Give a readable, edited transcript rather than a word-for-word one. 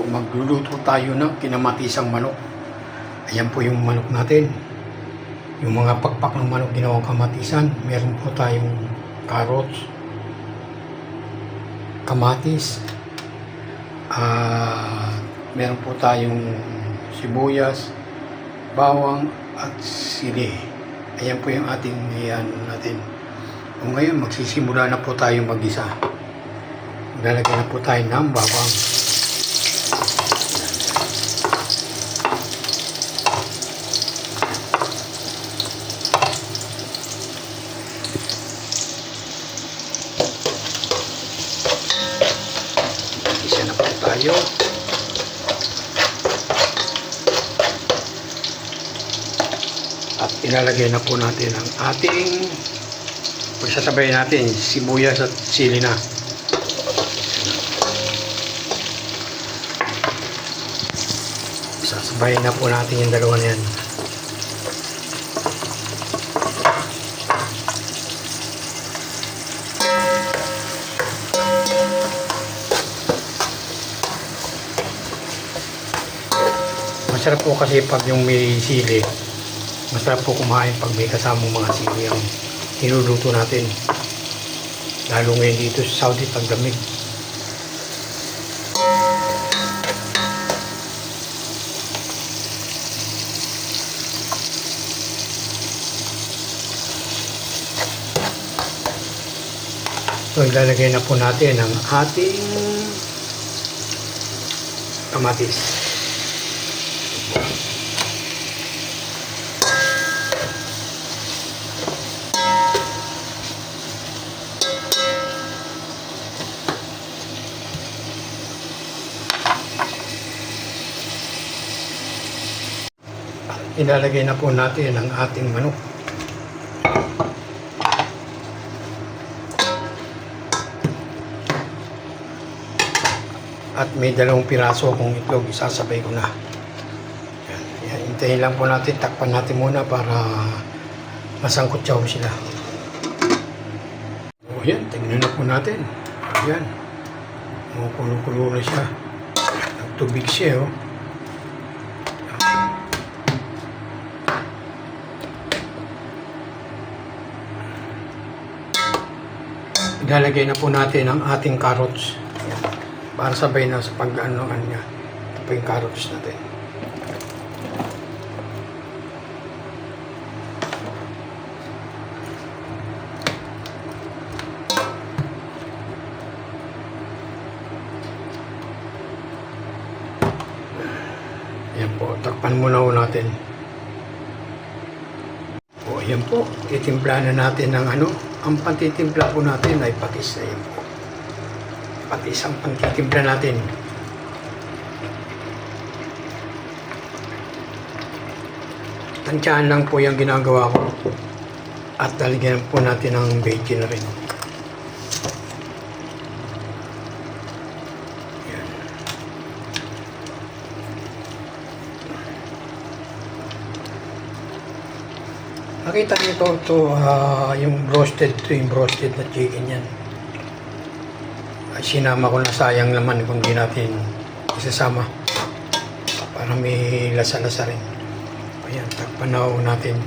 magluluto tayo ng kinamatisang manok. Ayan po yung manok natin. Yung mga pakpak ng manok ginawang kamatisan. Meron po tayong carrots, kamatis, meron po tayong sibuyas, bawang at sili. Ayan po yung ating natin. O ngayon, magsisimula na po tayo mag-isa. Maglalagay na po tayo ng bawang. Isa na po tayo. At ilalagay na po natin ang ating pagsasabay natin sibuyas at sili na. Sasabayin na po natin yung dalawa na yan. Masarap po kasi pag yung may sili. Masarap po kumain pag may kasamang mga sili ang niluluto natin. Lalo ngayon dito sa Saudi pag lamig. So ilalagay na po natin ang ating kamatis. Ilalagay na po natin ang ating manok. At may 2 piraso akong itlog, isasabay ko na. Yan, hintayin lang po natin, takpan natin muna para masangkot siya sila. O yan, tingnan na po natin. Yan, kumukulo-kulo na siya. Nagtubig siya, oh. Ilalagay na po natin ang ating carrots. Yan. Para sabay na sa pag-anoan niya. Ito po yung carrots natin. Yan po. Takpan muna natin. O yan po. Titimpla na natin ng ano. Ang pantitimpla po natin ay patis na yan po. Patis ang pantitimpla natin. Tansyahan lang po yung ginagawa ko. At lalagyan po natin ng veggie na rin. Yan. Nakita niyo ito, yung roasted na chicken yan. Sinama ko na, sayang naman kung di natin isasama para may lasa-lasa rin. Ayan, takpan na natin.